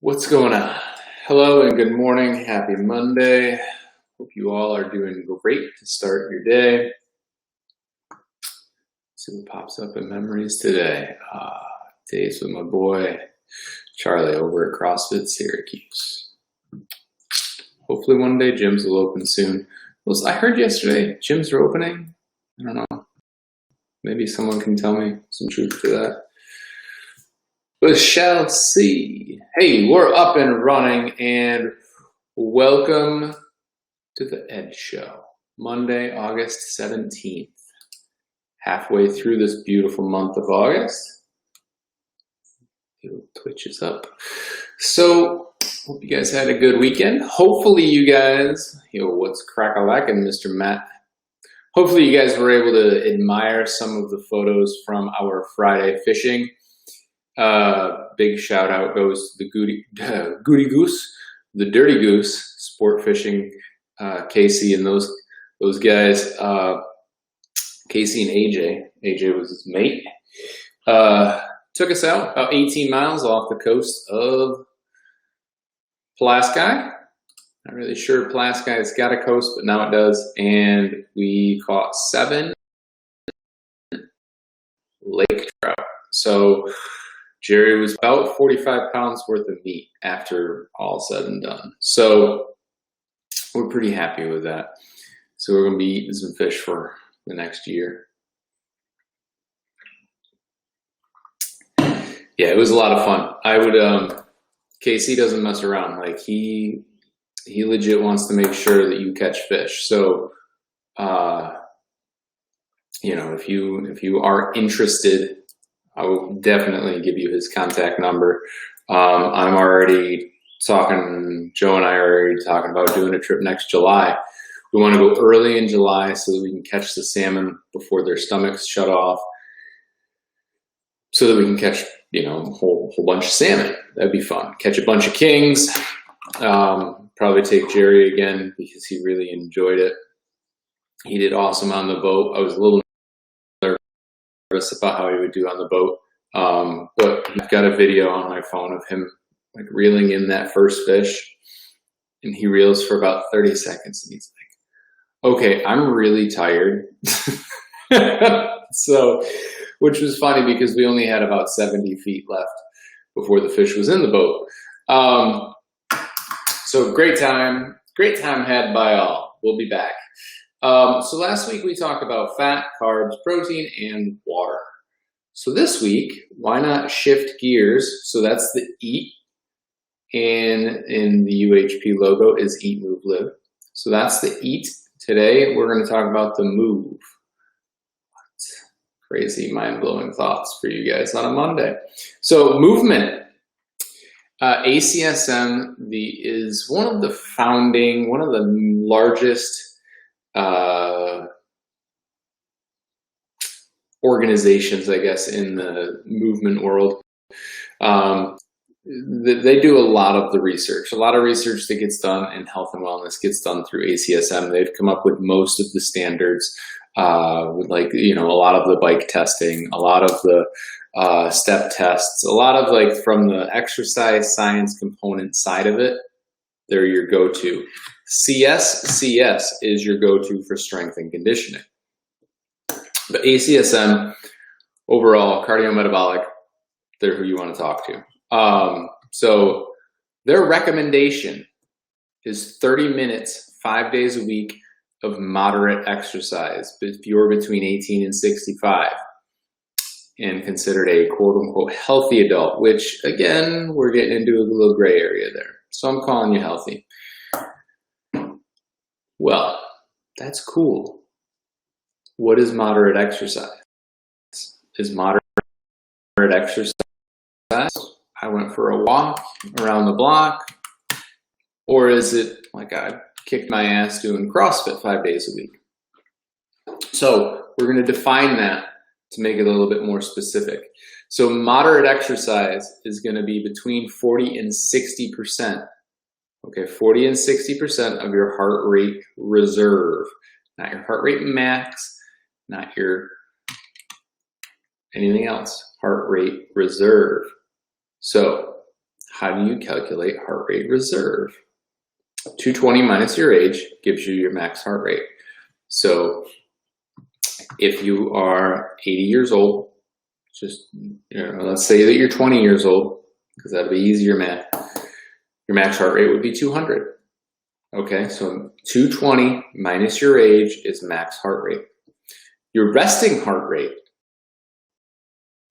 What's going on? Hello and good morning. Happy Monday. Hope you all are doing great to start your day. Let's see what pops up in memories today. Days with my boy Charlie over at CrossFit Syracuse. Hopefully one day gyms will open soon. I heard yesterday gyms are opening. I don't know. Maybe someone can tell me some truth to that. We shall see. Hey, we're up and running, and welcome to the Ed Show. Monday, August 17th. Halfway through this beautiful month of August. It twitches up. So, hope you guys had a good weekend. Hopefully you guys, what's crack-a-lackin', Mr. Matt? Hopefully you guys were able to admire some of the photos from our Friday fishing. Big shout out goes to the Goody Goose, the Dirty Goose, sport fishing, Casey and those guys, Casey and AJ. AJ was his mate. Took us out about 18 miles off the coast of Pulaski. Not really sure Pulaski's got a coast, but now it does. And we caught 7 lake trout. So Jerry was about 45 pounds worth of meat after all said and done. So we're pretty happy with that. So we're going to be eating some fish for the next year. Yeah, it was a lot of fun. I would, Casey doesn't mess around. Like he legit wants to make sure that you catch fish. So, if you are interested, I will definitely give you his contact number. I'm already talking, Joe and I are already talking about doing a trip next July. We want to go early in July so that we can catch the salmon before their stomachs shut off, so that we can catch, a whole bunch of salmon. That'd be fun. Catch a bunch of kings. Probably take Jerry again because he really enjoyed it. He did awesome on the boat. I was a little about how he would do on the boat, but I've got a video on my phone of him like reeling in that first fish, and he reels for about 30 seconds and he's like, okay, I'm really tired. So, which was funny because we only had about 70 feet left before the fish was in the boat. So great time had by all. We'll be back. So last week we talked about fat, carbs, protein, and water. So this week, why not shift gears? So that's the eat, and in the UHP logo is eat, move, live. So that's the eat. Today we're going to talk about the move. What crazy, mind-blowing thoughts for you guys on a Monday. So movement. ACSM is one of the largest organizations, I guess, in the movement world. They do a lot of the research. A lot of research that gets done in health and wellness gets done through ACSM. They've come up with most of the standards, with a lot of the bike testing, a lot of the step tests, a lot of from the exercise science component side of it. They're your go-to. CS is your go-to for strength and conditioning. But ACSM, overall, cardiometabolic, they're who you want to talk to. So their recommendation is 30 minutes, 5 days a week of moderate exercise. But if you're between 18 and 65 and considered a quote-unquote healthy adult, which, again, we're getting into a little gray area there. So I'm calling you healthy. Well, that's cool. What is moderate exercise? Is moderate exercise, I went for a walk around the block? Or is it like I kicked my ass doing CrossFit 5 days a week? So we're going to define that to make it a little bit more specific. So moderate exercise is going to be between 40 and 60%. Okay, 40 and 60% of your heart rate reserve, not your heart rate max, not your anything else, heart rate reserve. So how do you calculate heart rate reserve? 220 minus your age gives you your max heart rate. So if you are 80 years old, just, let's say that you're 20 years old, because that'll be easier math. Your max heart rate would be 200. Okay, so 220 minus your age is max heart rate. Your resting heart rate,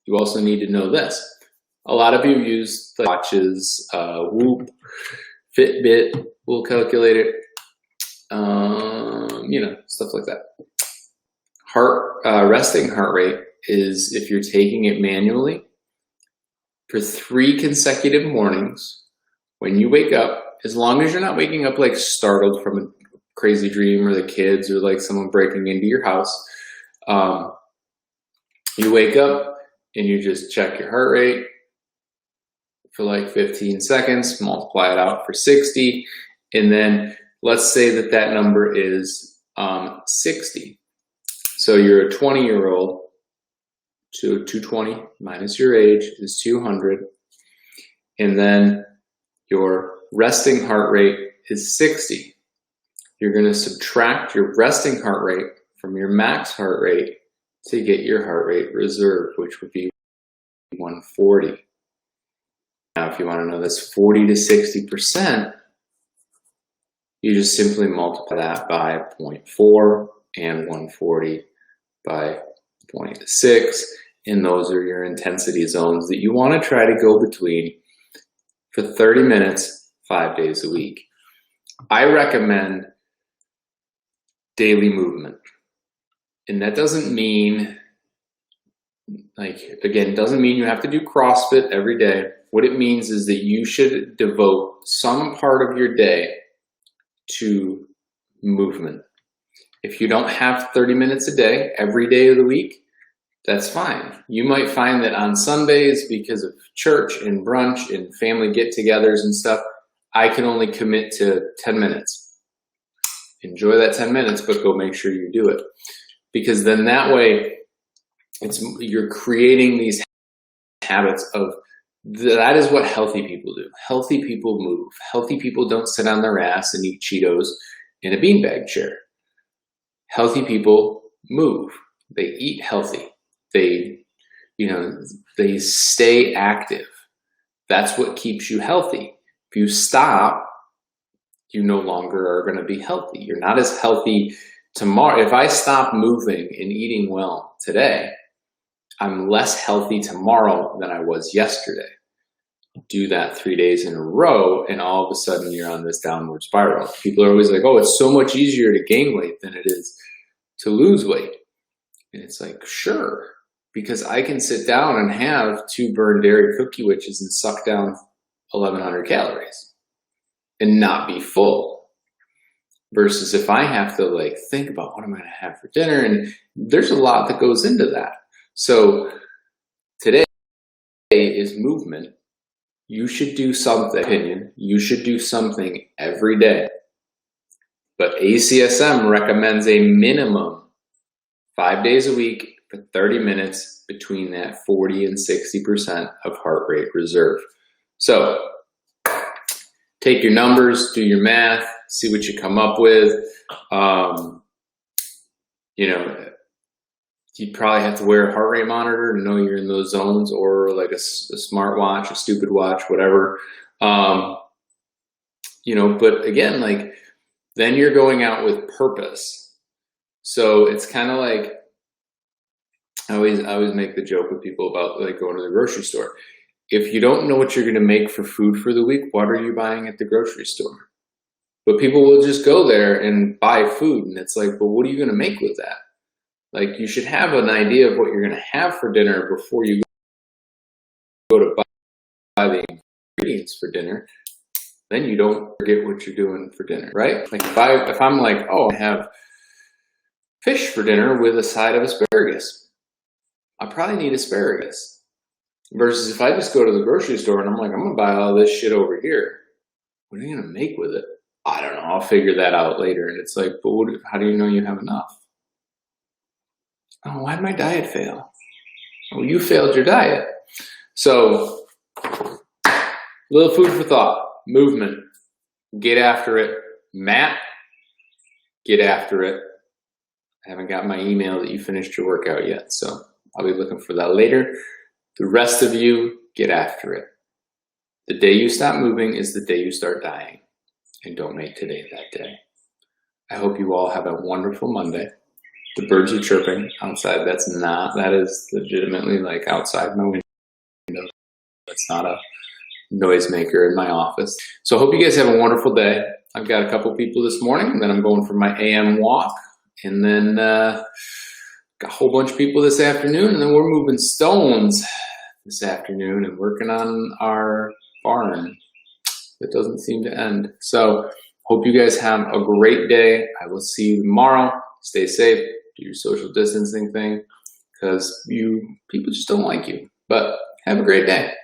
you also need to know this. A lot of you use the watches, Whoop, Fitbit will calculate it, stuff like that. Resting heart rate is if you're taking it manually for 3 consecutive mornings when you wake up, as long as you're not waking up like startled from a crazy dream or the kids or like someone breaking into your house. You wake up and you just check your heart rate for like 15 seconds, multiply it out for 60, and then let's say that that number is 60. So you're a 20-year-old, so 220 minus your age is 200, and then your resting heart rate is 60. You're going to subtract your resting heart rate from your max heart rate to get your heart rate reserve, which would be 140. Now, if you want to know this 40 to 60%, you just simply multiply that by 0.4 and 140 by 0.6, and those are your intensity zones that you want to try to go between for 30 minutes, 5 days a week. I recommend daily movement. And that doesn't mean, doesn't mean you have to do CrossFit every day. What it means is that you should devote some part of your day to movement. If you don't have 30 minutes a day, every day of the week, that's fine. You might find that on Sundays, because of church and brunch and family get-togethers and stuff, I can only commit to 10 minutes. Enjoy that 10 minutes, but go make sure you do it. Because then that way, you're creating these habits of, that is what healthy people do. Healthy people move. Healthy people don't sit on their ass and eat Cheetos in a beanbag chair. Healthy people move. They eat healthy. They stay active. That's what keeps you healthy. If you stop, you no longer are going to be healthy. You're not as healthy tomorrow. If I stop moving and eating well today, I'm less healthy tomorrow than I was yesterday. Do that 3 days in a row, and all of a sudden you're on this downward spiral. People are always like, oh, it's so much easier to gain weight than it is to lose weight. And it's like, sure, because I can sit down and have 2 burned dairy cookie witches and suck down 1,100 calories and not be full. Versus if I have to think about what I'm going to have for dinner, and there's a lot that goes into that. So today is movement. You should do something. You should do something every day. But ACSM recommends a minimum 5 days a week for 30 minutes between that 40 and 60% of heart rate reserve. So take your numbers, do your math, see what you come up with. You'd probably have to wear a heart rate monitor to know you're in those zones, or like a smart watch, a stupid watch, whatever. But again, then you're going out with purpose. So it's kind of like, I always make the joke with people about going to the grocery store. If you don't know what you're going to make for food for the week, what are you buying at the grocery store? But people will just go there and buy food, and it's like, well, what are you going to make with that? You should have an idea of what you're going to have for dinner before you go to buy the ingredients for dinner. Then you don't forget what you're doing for dinner, right? If I'm like, oh, I have fish for dinner with a side of asparagus, I probably need asparagus. Versus if I just go to the grocery store and I'm like, I'm going to buy all this shit over here. What are you going to make with it? I don't know. I'll figure that out later. And it's like, but how do you know you have enough? Oh, why'd my diet fail? Oh, you failed your diet. So, little food for thought. Movement. Get after it. Matt, get after it. I haven't got my email that you finished your workout yet, so I'll be looking for that later. The rest of you, get after it. The day you stop moving is the day you start dying, and don't make today that day. I hope you all have a wonderful Monday. The birds are chirping outside. That is legitimately like outside my window. That's not a noisemaker in my office. So I hope you guys have a wonderful day. I've got a couple people this morning, and then I'm going for my AM walk, and then got a whole bunch of people this afternoon, and then we're moving stones this afternoon and working on our barn that doesn't seem to end. So hope you guys have a great day. I will see you tomorrow. Stay safe. Do your social distancing thing, because people just don't like you. But have a great day.